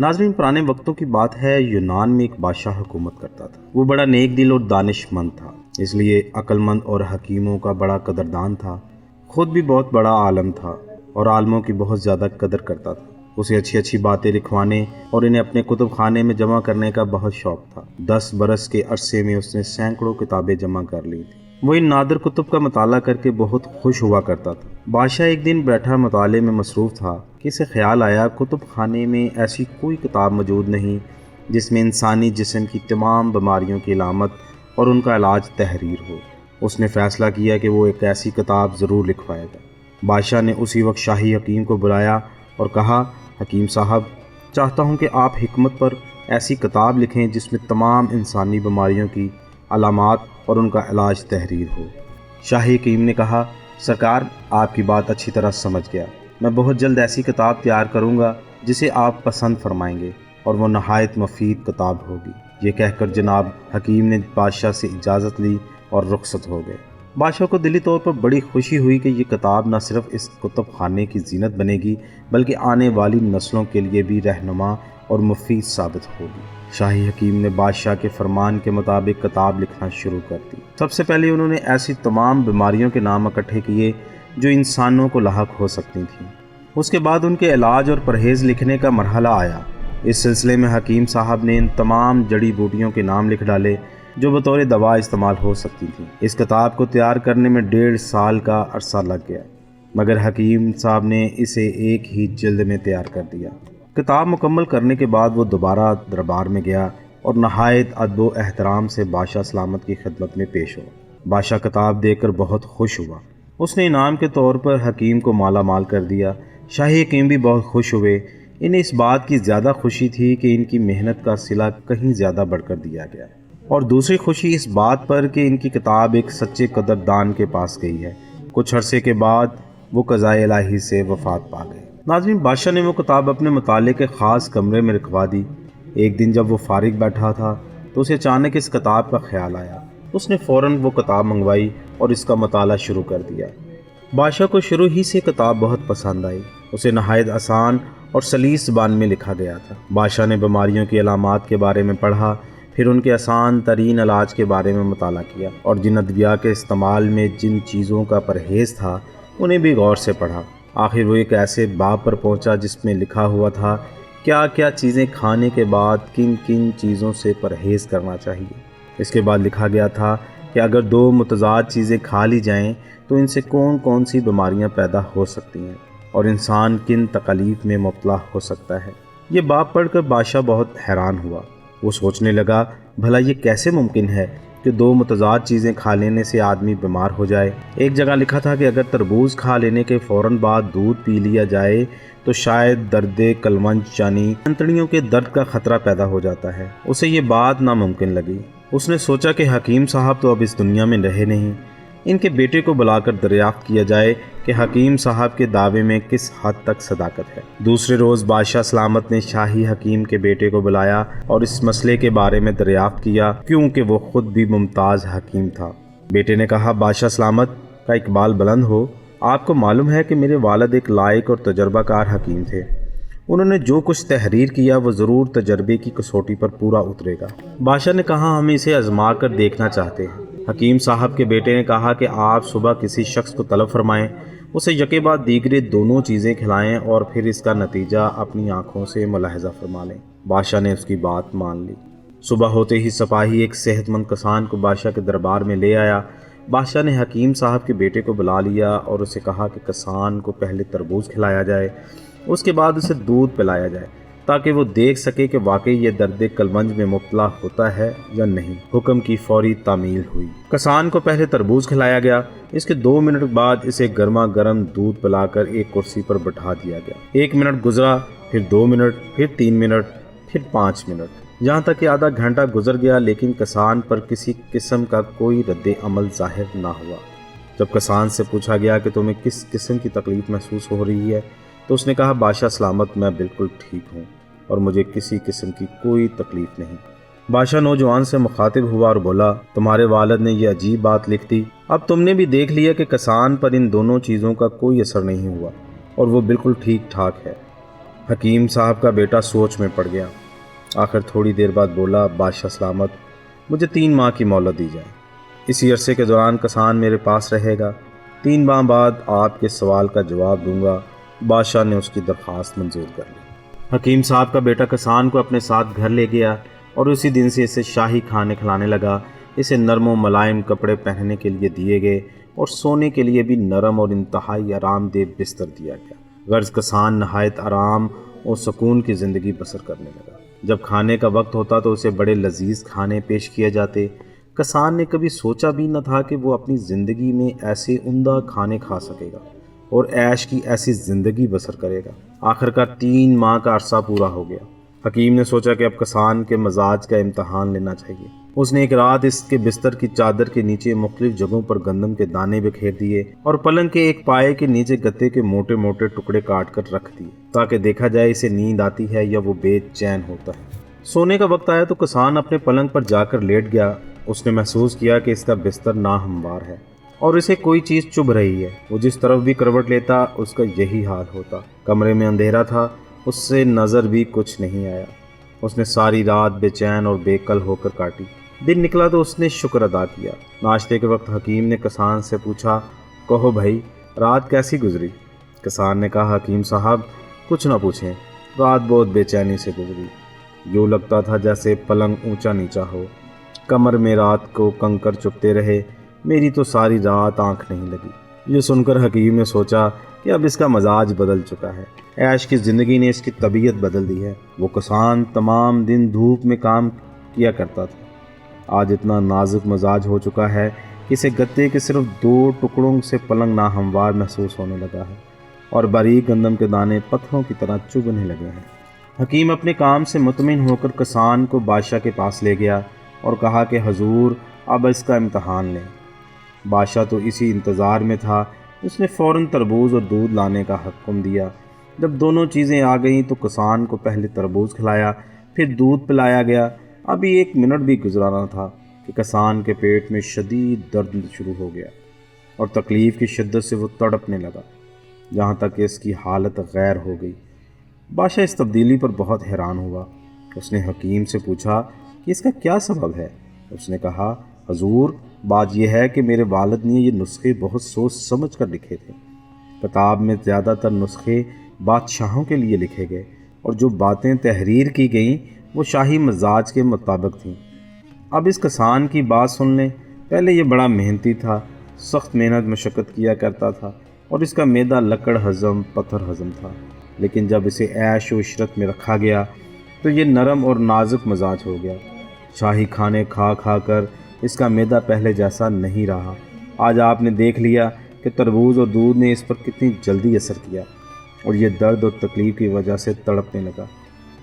ناظرین، پرانے وقتوں کی بات ہے، یونان میں ایک بادشاہ حکومت کرتا تھا۔ وہ بڑا نیک دل اور دانش مند تھا، اس لیے عقل مند اور حکیموں کا بڑا قدردان تھا۔ خود بھی بہت بڑا عالم تھا اور عالموں کی بہت زیادہ قدر کرتا تھا۔ اسے اچھی اچھی باتیں لکھوانے اور انہیں اپنے کتب خانے میں جمع کرنے کا بہت شوق تھا۔ 10 برس کے عرصے میں اس نے سینکڑوں کتابیں جمع کر لی تھیں۔ وہ ان نادر کتب کا مطالعہ کر کے بہت خوش ہوا کرتا تھا۔ بادشاہ ایک دن بیٹھا مطالعے میں مصروف تھا کہ اسے خیال آیا کتب خانے میں ایسی کوئی کتاب موجود نہیں جس میں انسانی جسم کی تمام بیماریوں کی علامت اور ان کا علاج تحریر ہو۔ اس نے فیصلہ کیا کہ وہ ایک ایسی کتاب ضرور لکھوائے گا۔ بادشاہ نے اسی وقت شاہی حکیم کو بلایا اور کہا، حکیم صاحب، چاہتا ہوں کہ آپ حکمت پر ایسی کتاب لکھیں جس میں تمام انسانی بیماریوں کی علامات اور ان کا علاج تحریر ہو۔ شاہی حکیم نے کہا، سرکار، آپ کی بات اچھی طرح سمجھ گیا۔ میں بہت جلد ایسی کتاب تیار کروں گا جسے آپ پسند فرمائیں گے اور وہ نہایت مفید کتاب ہوگی۔ یہ کہہ کر جناب حکیم نے بادشاہ سے اجازت لی اور رخصت ہو گئے۔ بادشاہ کو دلی طور پر بڑی خوشی ہوئی کہ یہ کتاب نہ صرف اس کتب خانے کی زینت بنے گی بلکہ آنے والی نسلوں کے لیے بھی رہنما اور مفید ثابت ہوگی۔ شاہی حکیم نے بادشاہ کے فرمان کے مطابق کتاب لکھنا شروع کر دی۔ سب سے پہلے انہوں نے ایسی تمام بیماریوں کے نام اکٹھے کیے جو انسانوں کو لاحق ہو سکتی تھیں۔ اس کے بعد ان کے علاج اور پرہیز لکھنے کا مرحلہ آیا۔ اس سلسلے میں حکیم صاحب نے ان تمام جڑی بوٹیوں کے نام لکھ ڈالے جو بطور دوا استعمال ہو سکتی تھیں۔ اس کتاب کو تیار کرنے میں 1.5 سال کا عرصہ لگ گیا، مگر حکیم صاحب نے اسے ایک ہی جلد میں تیار کر دیا۔ کتاب مکمل کرنے کے بعد وہ دوبارہ دربار میں گیا اور نہایت ادب و احترام سے بادشاہ سلامت کی خدمت میں پیش ہوا۔ بادشاہ کتاب دیکھ کر بہت خوش ہوا۔ اس نے انعام کے طور پر حکیم کو مالا مال کر دیا۔ شاہی حکیم بھی بہت خوش ہوئے۔ انہیں اس بات کی زیادہ خوشی تھی کہ ان کی محنت کا صلہ کہیں زیادہ بڑھ کر دیا گیا، اور دوسری خوشی اس بات پر کہ ان کی کتاب ایک سچے قدردان کے پاس گئی ہے۔ کچھ عرصے کے بعد وہ قضائے الہی سے وفات پا گئے۔ ناظرین، بادشاہ نے وہ کتاب اپنے مطالعے کے خاص کمرے میں رکھوا دی۔ ایک دن جب وہ فارغ بیٹھا تھا تو اسے اچانک اس کتاب کا خیال آیا۔ اس نے فوراً وہ کتاب منگوائی اور اس کا مطالعہ شروع کر دیا۔ بادشاہ کو شروع ہی سے کتاب بہت پسند آئی۔ اسے نہایت آسان اور سلیس زبان میں لکھا گیا تھا۔ بادشاہ نے بیماریوں کی علامات کے بارے میں پڑھا، پھر ان کے آسان ترین علاج کے بارے میں مطالعہ کیا، اور جن ادویات کے استعمال میں جن چیزوں کا پرہیز تھا انہیں بھی غور سے پڑھا۔ آخر وہ ایک ایسے باب پر پہنچا جس میں لکھا ہوا تھا کیا کیا چیزیں کھانے کے بعد کن کن چیزوں سے پرہیز کرنا چاہیے۔ اس کے بعد لکھا گیا تھا کہ اگر 2 متضاد چیزیں کھا لی جائیں تو ان سے کون کون سی بیماریاں پیدا ہو سکتی ہیں اور انسان کن تکالیف میں مبتلا ہو سکتا ہے۔ یہ باب پڑھ کر بادشاہ بہت حیران ہوا۔ وہ سوچنے لگا، بھلا یہ کیسے ممکن ہے کہ 2 متضاد چیزیں کھا لینے سے آدمی بیمار ہو جائے۔ ایک جگہ لکھا تھا کہ اگر تربوز کھا لینے کے فوراً بعد دودھ پی لیا جائے تو شاید درد کلمنج یعنی انتڑیوں کے درد کا خطرہ پیدا ہو جاتا ہے۔ اسے یہ بات ناممکن لگی۔ اس نے سوچا کہ حکیم صاحب تو اب اس دنیا میں رہے نہیں، ان کے بیٹے کو بلا کر دریافت کیا جائے کہ حکیم صاحب کے دعوے میں کس حد تک صداقت ہے۔ دوسرے روز بادشاہ سلامت نے شاہی حکیم کے بیٹے کو بلایا اور اس مسئلے کے بارے میں دریافت کیا، کیونکہ وہ خود بھی ممتاز حکیم تھا۔ بیٹے نے کہا، بادشاہ سلامت کا اقبال بلند ہو، آپ کو معلوم ہے کہ میرے والد ایک لائق اور تجربہ کار حکیم تھے۔ انہوں نے جو کچھ تحریر کیا وہ ضرور تجربے کی کسوٹی پر پورا اترے گا۔ بادشاہ نے کہا، ہم اسے آزما کر دیکھنا چاہتے ہیں۔ حکیم صاحب کے بیٹے نے کہا کہ آپ صبح کسی شخص کو طلب فرمائیں، اسے یکے بعد دیگرے دونوں چیزیں کھلائیں اور پھر اس کا نتیجہ اپنی آنکھوں سے ملاحظہ فرما لیں۔ بادشاہ نے اس کی بات مان لی۔ صبح ہوتے ہی سپاہی ایک صحت مند کسان کو بادشاہ کے دربار میں لے آیا۔ بادشاہ نے حکیم صاحب کے بیٹے کو بلا لیا اور اسے کہا کہ کسان کو پہلے تربوز کھلایا جائے، اس کے بعد اسے دودھ پلایا جائے تاکہ وہ دیکھ سکے کہ واقعی یہ درد کلمنج میں مبتلا ہوتا ہے یا نہیں۔ حکم کی فوری تعمیل ہوئی۔ کسان کو پہلے تربوز کھلایا گیا، اس کے 2 منٹ بعد اسے گرما گرم دودھ پلا کر ایک کرسی پر بٹھا دیا گیا۔ 1 منٹ گزرا، پھر 2 منٹ، پھر 3 منٹ، پھر 5 منٹ، جہاں تک کہ آدھا گھنٹہ گزر گیا، لیکن کسان پر کسی قسم کا کوئی رد عمل ظاہر نہ ہوا۔ جب کسان سے پوچھا گیا کہ تمہیں کس قسم کی تکلیف محسوس ہو رہی ہے تو اس نے کہا، بادشاہ سلامت، میں بالکل ٹھیک ہوں اور مجھے کسی قسم کی کوئی تکلیف نہیں۔ بادشاہ نوجوان سے مخاطب ہوا اور بولا، تمہارے والد نے یہ عجیب بات لکھ دی، اب تم نے بھی دیکھ لیا کہ کسان پر ان دونوں چیزوں کا کوئی اثر نہیں ہوا اور وہ بالکل ٹھیک ٹھاک ہے۔ حکیم صاحب کا بیٹا سوچ میں پڑ گیا۔ آخر تھوڑی دیر بعد بولا، بادشاہ سلامت، مجھے 3 ماہ کی مہلت دی جائے۔ اسی عرصے کے دوران کسان میرے پاس رہے گا۔ 3 ماہ بعد آپ کے سوال کا جواب دوں گا۔ بادشاہ نے اس کی درخواست منظور کر لی۔ حکیم صاحب کا بیٹا کسان کو اپنے ساتھ گھر لے گیا اور اسی دن سے اسے شاہی کھانے کھلانے لگا۔ اسے نرم و ملائم کپڑے پہننے کے لیے دیے گئے اور سونے کے لیے بھی نرم اور انتہائی آرام دہ بستر دیا گیا۔ غرض کسان نہایت آرام اور سکون کی زندگی بسر کرنے لگا۔ جب کھانے کا وقت ہوتا تو اسے بڑے لذیذ کھانے پیش کیے جاتے۔ کسان نے کبھی سوچا بھی نہ تھا کہ وہ اپنی زندگی میں ایسے عمدہ کھانے کھا سکے گا اور عیش کی ایسی زندگی بسر کرے گا۔ آخرکار 3 ماہ کا عرصہ پورا ہو گیا۔ حکیم نے سوچا کہ اب کسان کے مزاج کا امتحان لینا چاہیے۔ اس نے ایک رات اس کے بستر کی چادر کے نیچے مختلف جگہوں پر گندم کے دانے بکھیر دیے اور پلنگ کے ایک پائے کے نیچے گتے کے موٹے موٹے ٹکڑے کاٹ کر رکھ دیے تاکہ دیکھا جائے اسے نیند آتی ہے یا وہ بے چین ہوتا ہے۔ سونے کا وقت آیا تو کسان اپنے پلنگ پر جا کر لیٹ گیا۔ اس نے محسوس کیا کہ اس کا بستر ناہموار ہے اور اسے کوئی چیز چبھ رہی ہے۔ وہ جس طرف بھی کروٹ لیتا اس کا یہی حال ہوتا۔ کمرے میں اندھیرا تھا، اس سے نظر بھی کچھ نہیں آیا۔ اس نے ساری رات بے چین اور بے کل ہو کر کاٹی۔ دن نکلا تو اس نے شکر ادا کیا۔ ناشتے کے وقت حکیم نے کسان سے پوچھا، کہو بھائی، رات کیسی گزری؟ کسان نے کہا، حکیم صاحب کچھ نہ پوچھیں، رات بہت بے چینی سے گزری۔ یوں لگتا تھا جیسے پلنگ اونچا نیچا ہو، کمر میں رات کو کنکر چپتے رہے، میری تو ساری رات آنکھ نہیں لگی۔ یہ سن کر حکیم نے سوچا کہ اب اس کا مزاج بدل چکا ہے، عیش کی زندگی نے اس کی طبیعت بدل دی ہے۔ وہ کسان تمام دن دھوپ میں کام کیا کرتا تھا، آج اتنا نازک مزاج ہو چکا ہے کہ اسے گتے کے صرف 2 ٹکڑوں سے پلنگ ناہموار محسوس ہونے لگا ہے اور باریک گندم کے دانے پتھروں کی طرح چبھنے لگے ہیں۔ حکیم اپنے کام سے مطمئن ہو کر کسان کو بادشاہ کے پاس لے گیا اور کہا کہ حضور اب اس کا امتحان لیں۔ بادشاہ تو اسی انتظار میں تھا۔ اس نے فوراً تربوز اور دودھ لانے کا حکم دیا۔ جب دونوں چیزیں آ گئیں تو کسان کو پہلے تربوز کھلایا، پھر دودھ پلایا گیا۔ ابھی 1 منٹ بھی گزرا نہ تھا کہ کسان کے پیٹ میں شدید درد شروع ہو گیا اور تکلیف کی شدت سے وہ تڑپنے لگا، جہاں تک کہ اس کی حالت غیر ہو گئی۔ بادشاہ اس تبدیلی پر بہت حیران ہوا۔ اس نے حکیم سے پوچھا کہ اس کا کیا سبب ہے؟ اس نے کہا، حضور بات یہ ہے کہ میرے والد نے یہ نسخے بہت سوچ سمجھ کر لکھے تھے۔ کتاب میں زیادہ تر نسخے بادشاہوں کے لیے لکھے گئے اور جو باتیں تحریر کی گئیں وہ شاہی مزاج کے مطابق تھیں۔ اب اس کسان کی بات سن لیں۔ پہلے یہ بڑا محنتی تھا، سخت محنت مشقت کیا کرتا تھا اور اس کا معدہ لکڑ ہضم پتھر ہضم تھا، لیکن جب اسے عیش و عشرت میں رکھا گیا تو یہ نرم اور نازک مزاج ہو گیا۔ شاہی کھانے کھا کھا کر اس کا معدہ پہلے جیسا نہیں رہا۔ آج آپ نے دیکھ لیا کہ تربوز اور دودھ نے اس پر کتنی جلدی اثر کیا اور یہ درد اور تکلیف کی وجہ سے تڑپنے لگا۔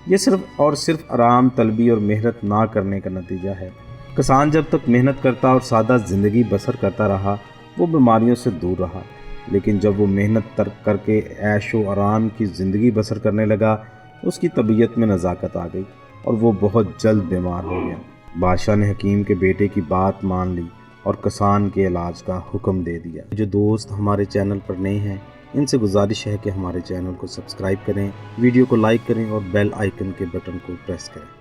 یہ صرف اور صرف آرام طلبی اور محنت نہ کرنے کا نتیجہ ہے۔ کسان جب تک محنت کرتا اور سادہ زندگی بسر کرتا رہا وہ بیماریوں سے دور رہا، لیکن جب وہ محنت ترک کر کے عیش و آرام کی زندگی بسر کرنے لگا اس کی طبیعت میں نزاکت آ گئی اور وہ بہت جلد بیمار ہو گیا۔ بادشاہ نے حکیم کے بیٹے کی بات مان لی اور کسان کے علاج کا حکم دے دیا۔ جو دوست ہمارے چینل پر نئے ہیں ان سے گزارش ہے کہ ہمارے چینل کو سبسکرائب کریں، ویڈیو کو لائک کریں اور بیل آئیکن کے بٹن کو پریس کریں۔